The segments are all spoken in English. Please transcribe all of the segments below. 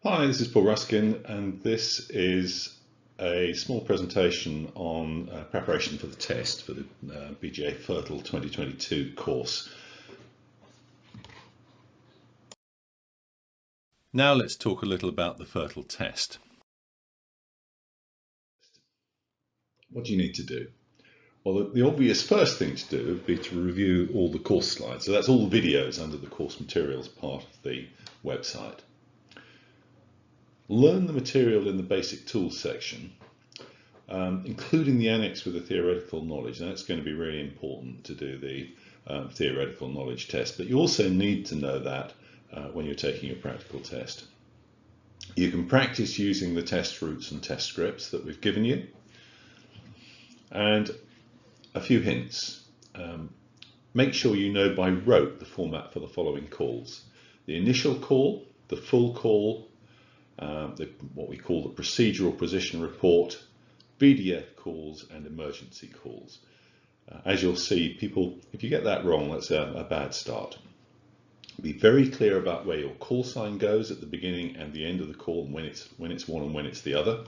Hi, this is Paul Ruskin, and this is a small presentation on preparation for the test for the BGA FRTOL 2022 course. Now let's talk a little about the FRTOL test. What do you need to do? Well, the obvious first thing to do would be to review all the course slides. So that's all the videos under the course materials part of the website. Learn the material in the basic tools section, including the annex with the theoretical knowledge. Now, that's going to be really important to do the theoretical knowledge test, but you also need to know that when you're taking your practical test. You can practice using the test routes and test scripts that we've given you. And a few hints. Make sure you know by rote the format for the following calls: the initial call, the full call, what we call the procedural position report, BDF calls, and emergency calls. As you'll see, people, if you get that wrong, that's a bad start. Be very clear about where your call sign goes at the beginning and the end of the call, and when it's one and when it's the other.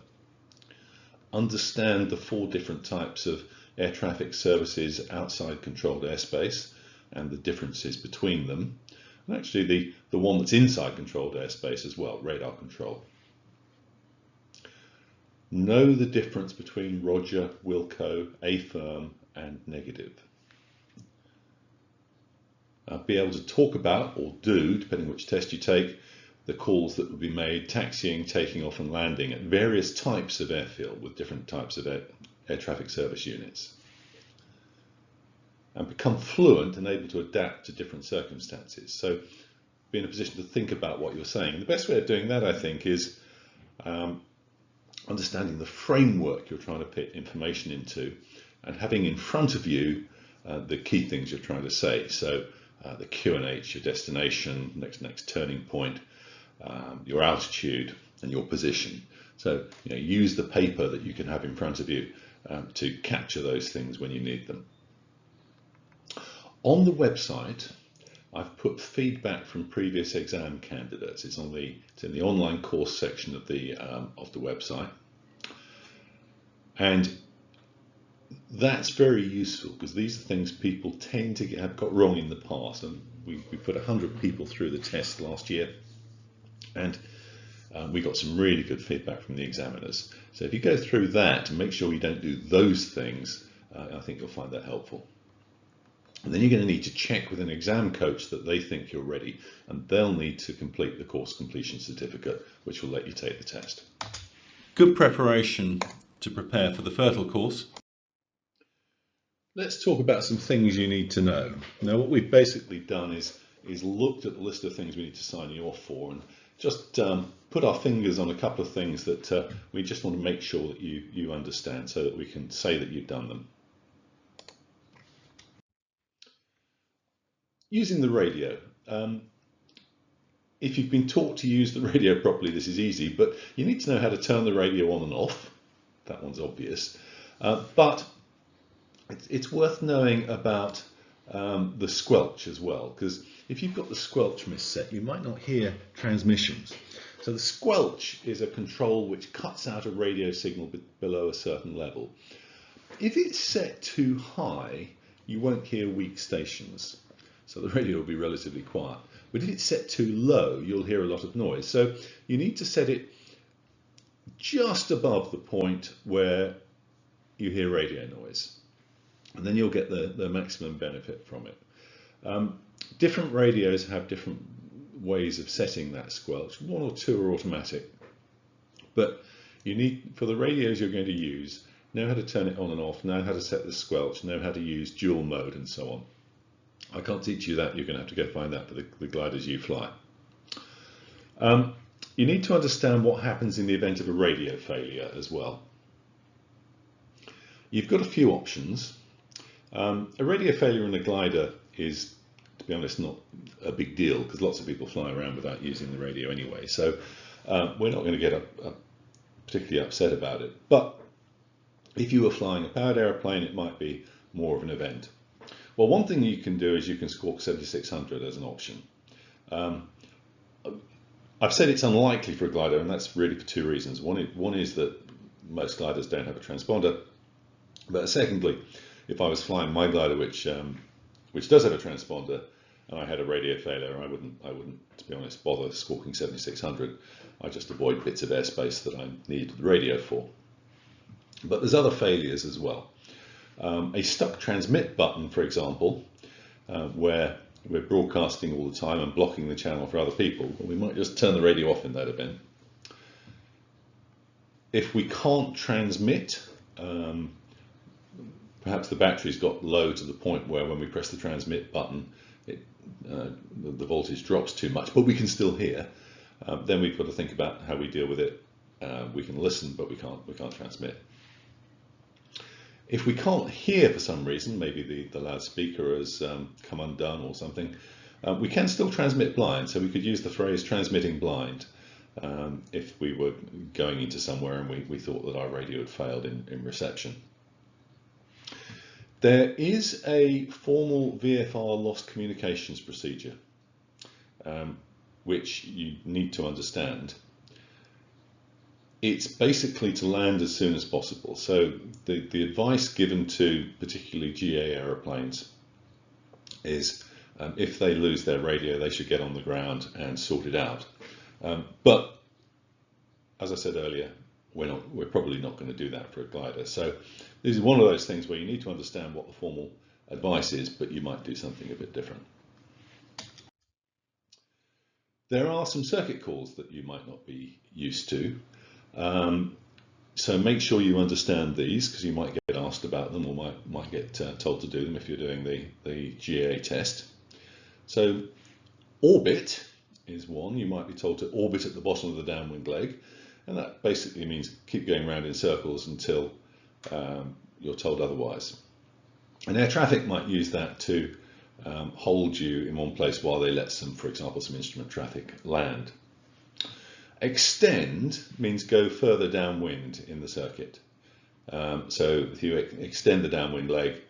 Understand the 4 different types of air traffic services outside controlled airspace and the differences between them. And actually the one that's inside controlled airspace as well, radar control. Know the difference between Roger, Wilco, affirm, and negative. Be able to talk about, or do, depending which test you take, the calls that would be made taxiing, taking off and landing at various types of airfield with different types of air traffic service units. And become fluent and able to adapt to different circumstances. So be in a position to think about what you're saying. And the best way of doing that, I think, is understanding the framework you're trying to put information into and having in front of you the key things you're trying to say. So the QNH, your destination, next turning point, your altitude and your position. So use the paper that you can have in front of you to capture those things when you need them. On the website, I've put feedback from previous exam candidates. It's in the online course section of the website, and that's very useful because these are things people tend to have got wrong in the past. And we put 100 people through the test last year, and we got some really good feedback from the examiners. So if you go through that and make sure you don't do those things, I think you'll find that helpful. And then you're going to need to check with an exam coach that they think you're ready, and they'll need to complete the course completion certificate, which will let you take the test. Good preparation to prepare for the FRTOL course. Let's talk about some things you need to know. Now, what we've basically done is looked at the list of things we need to sign you off for, and just put our fingers on a couple of things that we just want to make sure that you understand, so that we can say that you've done them. Using the radio. If you've been taught to use the radio properly, this is easy, but you need to know how to turn the radio on and off. That one's obvious. But it's worth knowing about the squelch as well, because if you've got the squelch misset, you might not hear transmissions. So the squelch is a control which cuts out a radio signal below a certain level. If it's set too high, you won't hear weak stations. So the radio will be relatively quiet. But if it's set too low, you'll hear a lot of noise. So you need to set it just above the point where you hear radio noise. And then you'll get the maximum benefit from it. Different radios have different ways of setting that squelch. 1 or 2 are automatic. But you need, for the radios you're going to use, know how to turn it on and off, know how to set the squelch, know how to use dual mode and so on. I can't teach you that. You're going to have to go find that for the gliders you fly. You need to understand what happens in the event of a radio failure as well. You've got a few options. A radio failure in a glider is, to be honest, not a big deal because lots of people fly around without using the radio anyway. So we're not going to get particularly upset about it. But if you were flying a powered aeroplane, it might be more of an event. Well, one thing you can do is you can squawk 7600 as an option. I've said it's unlikely for a glider, and that's really for two reasons. One is that most gliders don't have a transponder, but secondly, if I was flying my glider, which does have a transponder, and I had a radio failure, I wouldn't, to be honest, bother squawking 7600. I just avoid bits of airspace that I need the radio for. But there's other failures as well. A stuck transmit button, for example, where we're broadcasting all the time and blocking the channel for other people, well, we might just turn the radio off in that event. If we can't transmit, perhaps the battery's got low to the point where when we press the transmit button, the voltage drops too much, but we can still hear. Then we've got to think about how we deal with it. We can listen, but we can't transmit. If we can't hear for some reason, maybe the loudspeaker has come undone or something, we can still transmit blind. So we could use the phrase transmitting blind if we were going into somewhere and we thought that our radio had failed in reception. There is a formal VFR lost communications procedure, which you need to understand. It's basically to land as soon as possible. So the advice given to particularly GA aeroplanes is if they lose their radio, they should get on the ground and sort it out. But as I said earlier, we're probably not going to do that for a glider. So this is one of those things where you need to understand what the formal advice is, but you might do something a bit different. There are some circuit calls that you might not be used to. So make sure you understand these, because you might get asked about them or might get told to do them if you're doing the GA test. So orbit is one. You might be told to orbit at the bottom of the downwind leg, and that basically means keep going around in circles until you're told otherwise. And air traffic might use that to hold you in one place while they let some, for example, some instrument traffic land. Extend means go further downwind in the circuit. So if you extend the downwind leg,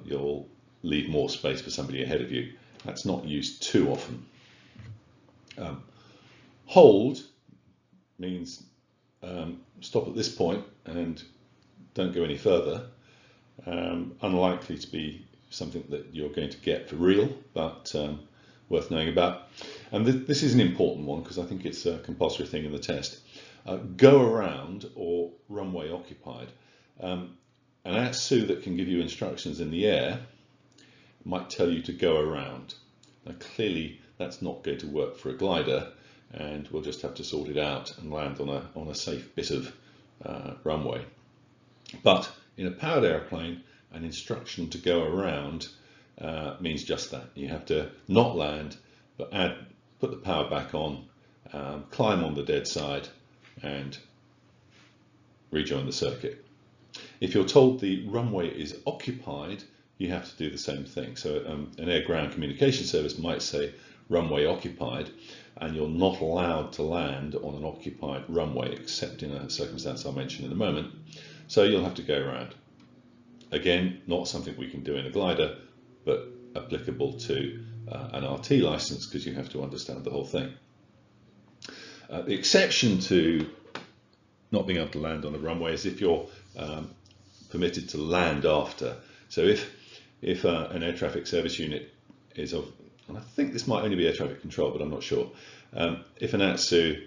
you'll leave more space for somebody ahead of you. That's not used too often. Hold means stop at this point and don't go any further. Unlikely to be something that you're going to get for real, but worth knowing about. And this is an important one because I think it's a compulsory thing in the test. Go around or runway occupied. An ATSU that can give you instructions in the air might tell you to go around. Now clearly that's not going to work for a glider, and we'll just have to sort it out and land on a safe bit of runway. But in a powered airplane, an instruction to go around means just that. You have to not land, but put the power back on, climb on the dead side, and rejoin the circuit. If you're told the runway is occupied, you have to do the same thing. So an air-ground communication service might say runway occupied, and you're not allowed to land on an occupied runway except in a circumstance I'll mention in a moment. So you'll have to go around. Again, not something we can do in a glider, but applicable to an RT license because you have to understand the whole thing. The exception to not being able to land on a runway is if you're permitted to land after. So if an air traffic service unit is of, and I think this might only be air traffic control, but I'm not sure. If an ATSU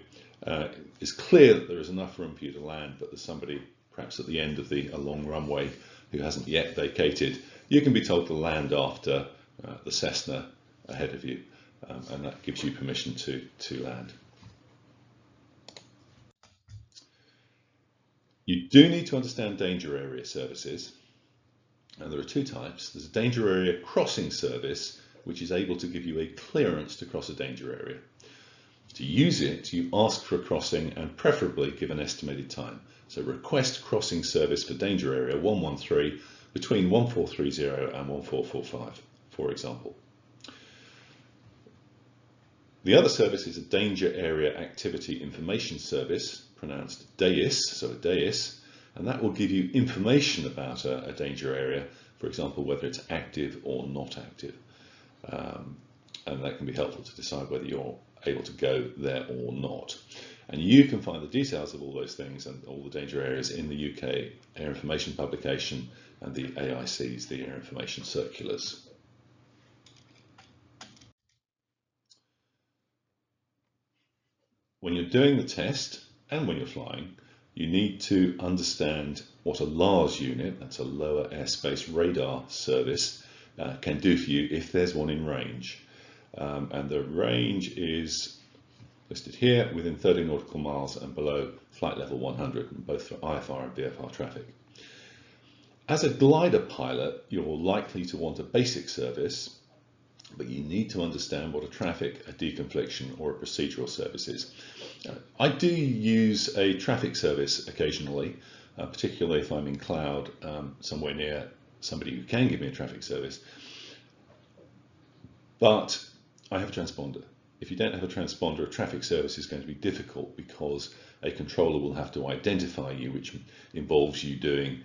is clear that there is enough room for you to land, but there's somebody perhaps at the end of a long runway who hasn't yet vacated, you can be told to land after the Cessna ahead of you, and that gives you permission to land. You do need to understand danger area services, and there are two types. There's a danger area crossing service, which is able to give you a clearance to cross a danger area. To use it, you ask for a crossing and preferably give an estimated time. So request crossing service for danger area 113 between 1430 and 1445, for example. The other service is a danger area activity information service, pronounced DAIS, so a DAIS, and that will give you information about a danger area, for example, whether it's active or not active. And that can be helpful to decide whether you're able to go there or not. And you can find the details of all those things and all the danger areas in the UK Air Information Publication and the AIC's, the Air Information Circulars. When you're doing the test and when you're flying, you need to understand what a LARS unit, that's a lower airspace radar service, can do for you if there's one in range. And the range is listed here within 30 nautical miles and below flight level 100, both for IFR and VFR traffic. As a glider pilot, you're likely to want a basic service, but you need to understand what a traffic, a deconfliction, or a procedural service is. I do use a traffic service occasionally, particularly if I'm in cloud somewhere near somebody who can give me a traffic service. But I have a transponder. If you don't have a transponder, a traffic service is going to be difficult because a controller will have to identify you, which involves you doing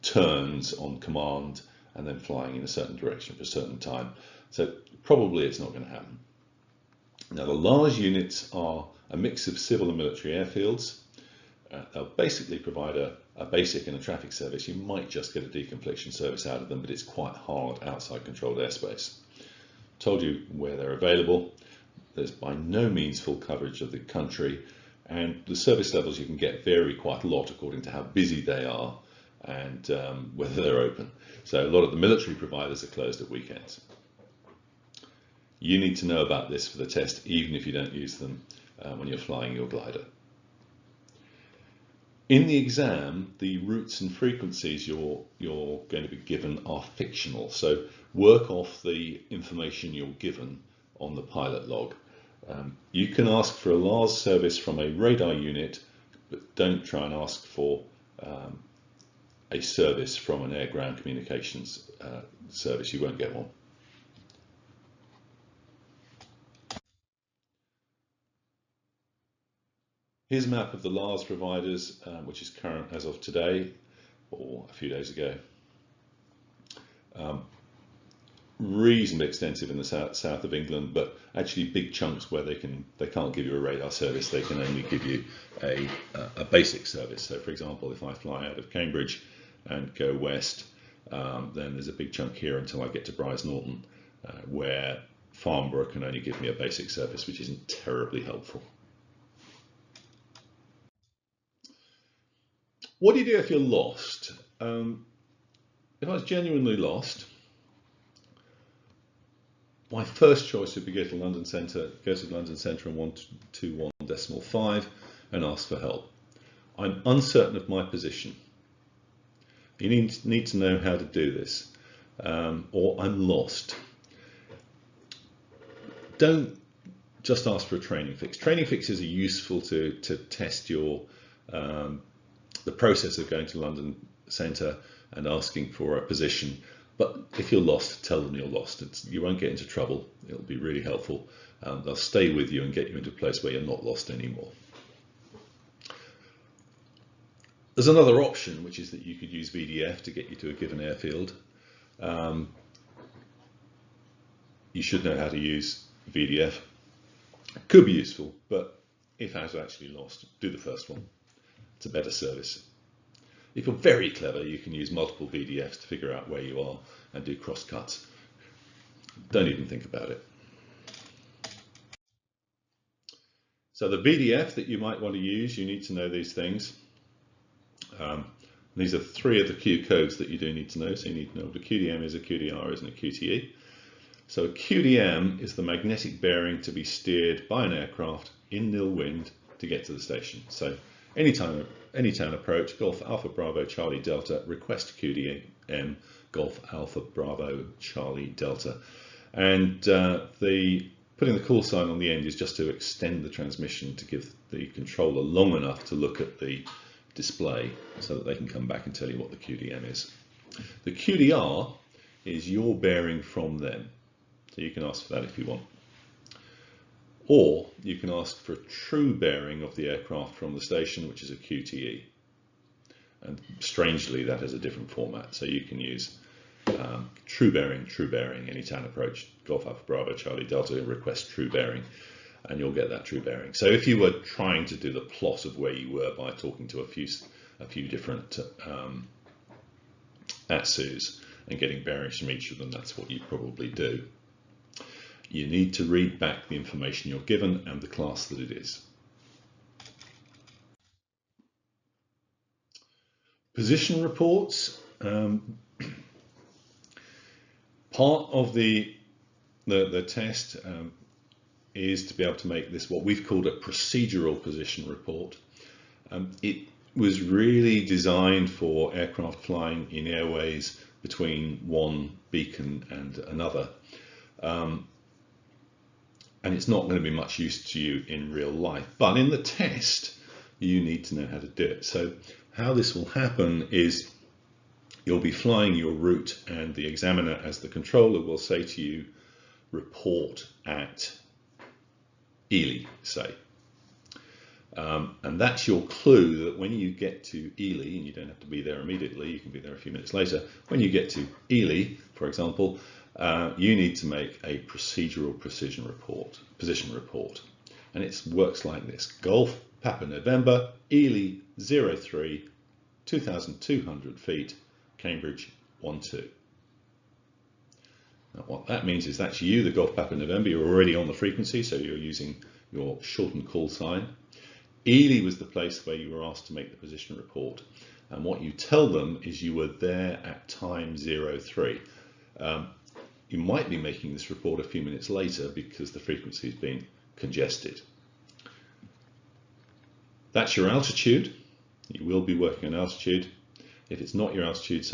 turns on command and then flying in a certain direction for a certain time. So probably it's not going to happen. Now the LARS units are a mix of civil and military airfields. They'll basically provide a basic and a traffic service. You might just get a deconfliction service out of them, but it's quite hard outside controlled airspace. Told you where they're available. There's by no means full coverage of the country, and the service levels you can get vary quite a lot according to how busy they are and whether they're open. So a lot of the military providers are closed at weekends. You need to know about this for the test, even if you don't use them when you're flying your glider. In the exam, the routes and frequencies you're going to be given are fictional, so work off the information you're given on the pilot log. You can ask for a LARS service from a radar unit, but don't try and ask for a service from an air-ground communications service. You won't get one. Here's a map of the LARS providers, which is current as of today, or a few days ago. Reasonably extensive in the south of England, but actually big chunks where they can't give you a radar service. They can only give you a basic service. So, for example, if I fly out of Cambridge and go west, then there's a big chunk here until I get to Brize Norton, where Farnborough can only give me a basic service, which isn't terribly helpful. What do you do if you're lost? If I was genuinely lost, my first choice would be go to the London Centre and 121.5 and ask for help. I'm uncertain of my position. You need to know how to do this, or I'm lost. Don't just ask for a training fix. Training fixes are useful to test your the process of going to London Centre and asking for a position. But if you're lost, tell them you're lost. You won't get into trouble. It'll be really helpful. They'll stay with you and get you into a place where you're not lost anymore. There's another option, which is that you could use VDF to get you to a given airfield. You should know how to use VDF. It could be useful, but if I was actually lost, do the first one. It's a better service. If you're very clever, you can use multiple VDFs to figure out where you are and do cross-cuts. Don't even think about it. So the VDF that you might want to use, you need to know these things. These are three of the Q codes that you do need to know. So you need to know what a QDM is, a QDR is, and a QTE. So a QDM is the magnetic bearing to be steered by an aircraft in nil wind to get to the station. So anytime approach, Golf Alpha Bravo Charlie Delta, request QDM, Golf Alpha Bravo Charlie Delta. And putting the call sign on the end is just to extend the transmission to give the controller long enough to look at the display so that they can come back and tell you what the QDM is. The QDR is your bearing from them. So you can ask for that if you want. Or you can ask for a true bearing of the aircraft from the station, which is a QTE. And strangely, that has a different format. So you can use true bearing, anytime approach, Golf Alpha Bravo Charlie Delta, request true bearing. and you'll get that true bearing. So if you were trying to do the plot of where you were by talking to a few different ATSUs and getting bearings from each of them, that's what you probably do. You need to read back the information you're given and the class that it is. Position reports. Part of the test is to be able to make this what we've called a procedural position report. It was really designed for aircraft flying in airways between one beacon and another. And it's not going to be much use to you in real life, but in the test you need to know how to do it. So how this will happen is you'll be flying your route and the examiner as the controller will say to you, report at Ely, say. And that's your clue that when you get to Ely, and you don't have to be there immediately, you can be there a few minutes later, when you get to Ely, for example, you need to make a procedural position report. And it works like this: Golf, Papa November, Ely 03, 2,200 feet, Cambridge 12. Now what that means is that's you, the Golf Papa November. You're already on the frequency, so you're using your shortened call sign. Ely was the place where you were asked to make the position report, and what you tell them is you were there at time 03. You might be making this report a few minutes later because the frequency has been congested. That's your altitude. You will be working on altitude. If it's not your altitude,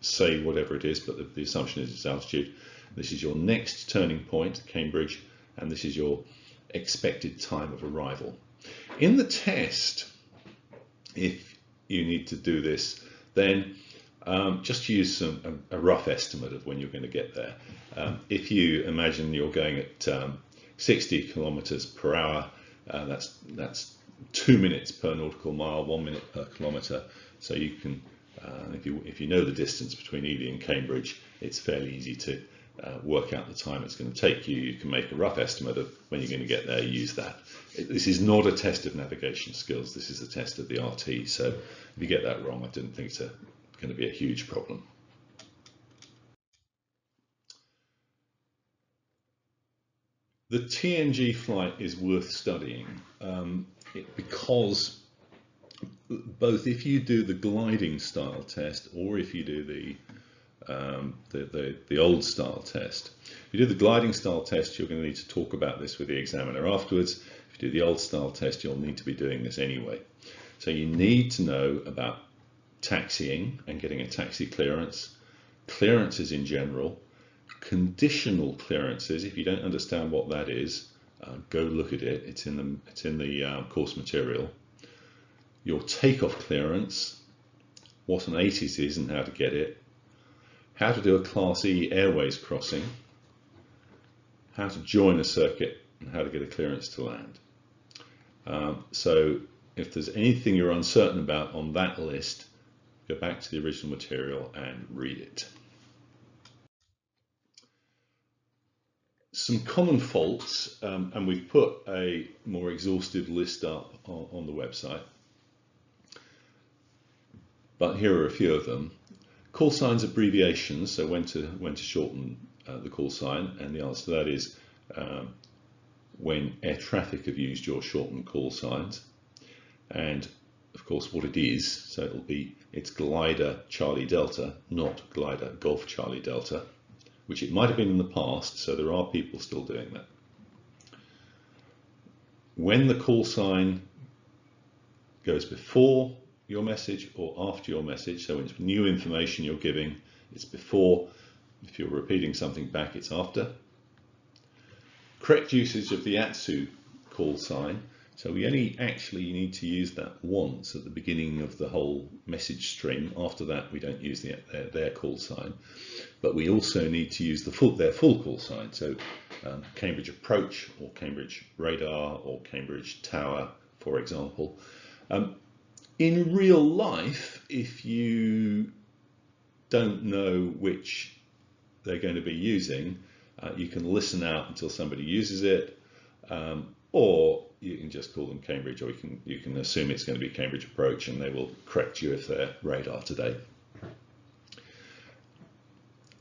say whatever it is, but the assumption is it's altitude. This is your next turning point, Cambridge, and this is your expected time of arrival. In the test, if you need to do this, then just use a rough estimate of when you're going to get there. If you imagine you're going at 60 kilometers per hour, that's 2 minutes per nautical mile, 1 minute per kilometer. So you can, if you know the distance between Ely and Cambridge, it's fairly easy to work out the time it's going to take you. You can make a rough estimate of when you're going to get there, use that. This is not a test of navigation skills, this is a test of the RT, so if you get that wrong, I don't think it's going to be a huge problem. The TNG flight is worth studying because both if you do the gliding style test or if you do the old style test. If you do the gliding style test, you're going to need to talk about this with the examiner afterwards. If you do the old style test, you'll need to be doing this anyway. So you need to know about taxiing and getting a taxi clearance, clearances in general, conditional clearances. If you don't understand what that is, go look at it. It's in the course material. Your takeoff clearance, what an ATIS is and how to get it, how to do a Class E airways crossing, how to join a circuit, and how to get a clearance to land. So if there's anything you're uncertain about on that list, go back to the original material and read it. Some common faults, and we've put a more exhaustive list up on the website, but here are a few of them. Call signs abbreviations, so when to shorten the call sign, and the answer to that is when air traffic have used your shortened call signs, and of course what it is, so it's glider Charlie Delta, not glider Golf Charlie Delta, which it might have been in the past, so there are people still doing that. When the call sign goes before your message or after your message, so when it's new information you're giving, it's before. If you're repeating something back, it's after. Correct usage of the ATSU call sign. So we only actually need to use that once at the beginning of the whole message stream. After that, we don't use their call sign. But we also need to use their full call sign. So Cambridge Approach or Cambridge Radar or Cambridge Tower, for example. In real life, if you don't know which they're going to be using, You can listen out until somebody uses it, or you can just call them Cambridge, or you can assume it's going to be Cambridge Approach, and they will correct you if they're radar today.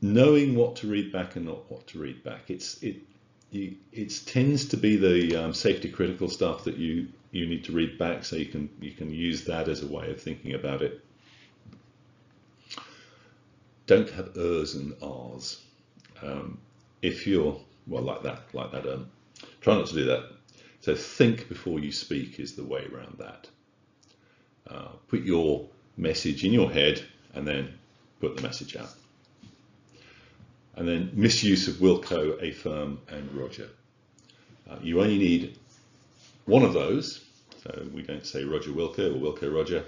Knowing what to read back and not what to read back, it tends to be the safety critical stuff that you need to read back, so you can use that as a way of thinking about it. Don't have ers and rs. If you're like that, try not to do that. So think before you speak is the way around that. Put your message in your head and then put the message out. And then misuse of Wilco, affirm, and Roger. You only need one of those, so we don't say Roger Wilco or Wilco Roger,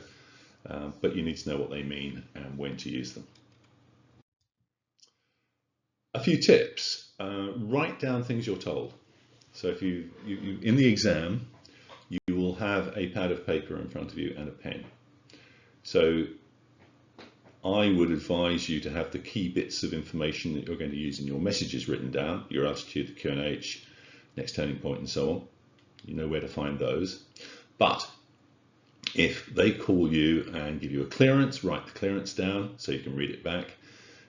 but you need to know what they mean and when to use them. A few tips. Write down things you're told. So if you in the exam, you will have a pad of paper in front of you and a pen. So I would advise you to have the key bits of information that you're going to use in your messages written down, your altitude, the QNH, next turning point, and so on. You know where to find those. But if they call you and give you a clearance, write the clearance down so you can read it back.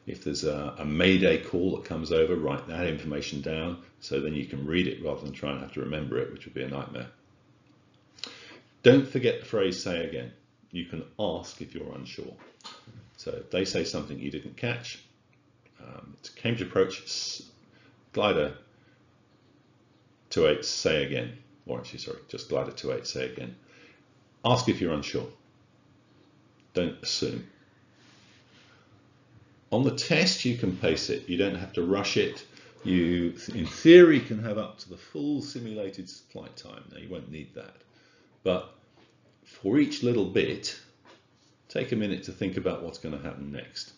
If there's a mayday call that comes over, write that information down so then you can read it rather than try and have to remember it, which would be a nightmare. Don't forget the phrase "say again." You can ask if you're unsure. So if they say something you didn't catch, it's a Cambridge Approach, glider 28, say again. Or actually, sorry, just glider 28, say again. Ask if you're unsure. Don't assume. On the test, you can pace it. You don't have to rush it. You, in theory, can have up to the full simulated flight time. Now, you won't need that. But for each little bit, take a minute to think about what's going to happen next,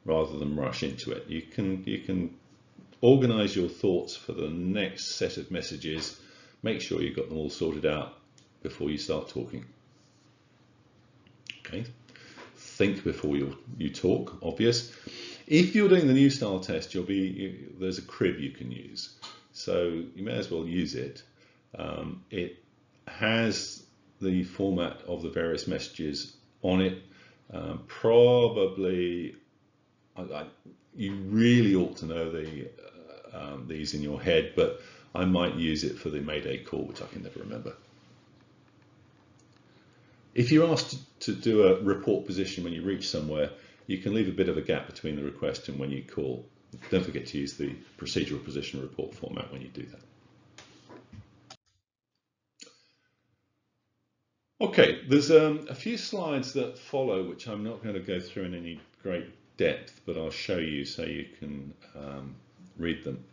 rather than rush into it. You can organize your thoughts for the next set of messages. Make sure you've got them all sorted out before you start talking. Okay. Think before you talk, obvious. If you're doing the new style test, there's a crib you can use. So you may as well use it. It has the format of the various messages on it. Probably, you really ought to know these in your head, but I might use it for the Mayday call, which I can never remember. If you're asked to do a report position when you reach somewhere, you can leave a bit of a gap between the request and when you call. Don't forget to use the procedural position report format when you do that. Okay, there's a few slides that follow, which I'm not going to go through in any great depth, but I'll show you so you can read them.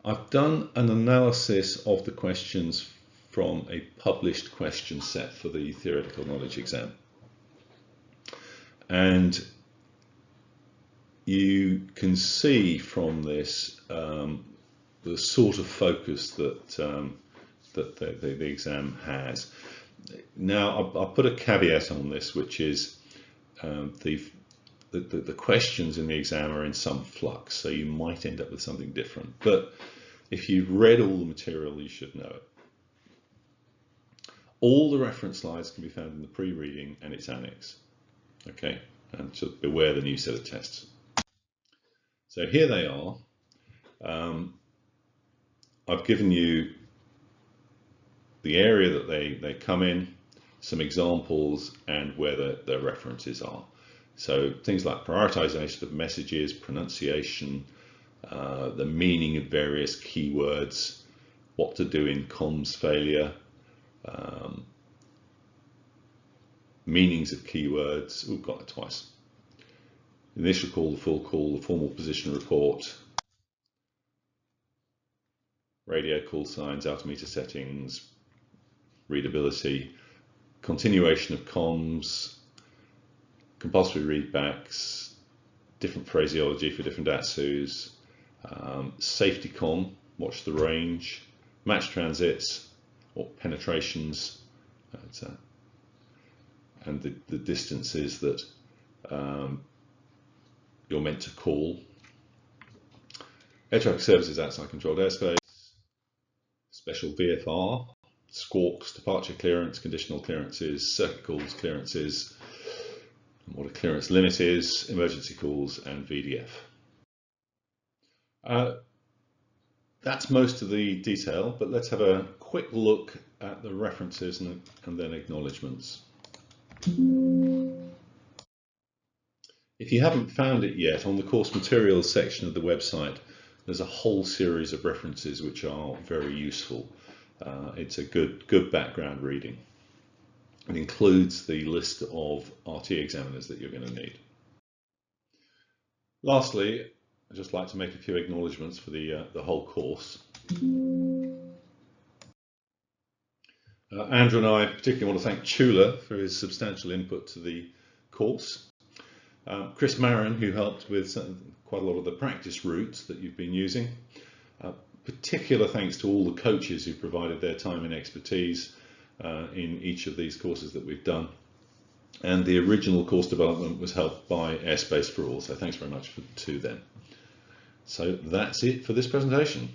I've done an analysis of the questions from a published question set for the theoretical knowledge exam. And you can see from this the sort of focus that the exam has. Now, I'll put a caveat on this, which is the questions in the exam are in some flux, so you might end up with something different. But if you've read all the material, you should know it. All the reference slides can be found in the pre-reading and its annex. Okay, and so beware the new set of tests. So here they are. I've given you the area that they come in, some examples, and where the references are. So things like prioritization of messages, pronunciation, the meaning of various keywords, what to do in comms failure, meanings of keywords. We've got it twice. Initial call, the full call, the formal position report, radio call signs, altimeter settings, readability, continuation of comms, compulsory readbacks, different phraseology for different ATSUs, safety comm, watch the range, match transits or penetrations, and the distances that you're meant to call. air traffic services outside controlled airspace, special VFR, squawks, departure clearance, conditional clearances, circuit calls, clearances, what a clearance limit is, emergency calls, and VDF. That's most of the detail, but let's have a quick look at the references and then acknowledgements. If you haven't found it yet, on the course materials section of the website, there's a whole series of references which are very useful. It's a good background reading. It includes the list of RT examiners that you're going to need. Lastly, I'd just like to make a few acknowledgements for the whole course. Andrew and I particularly want to thank Chula for his substantial input to the course. Chris Marin, who helped with quite a lot of the practice routes that you've been using. Particular thanks to all the coaches who provided their time and expertise in each of these courses that we've done. And the original course development was helped by Airspace for All, so thanks very much to them. So that's it for this presentation.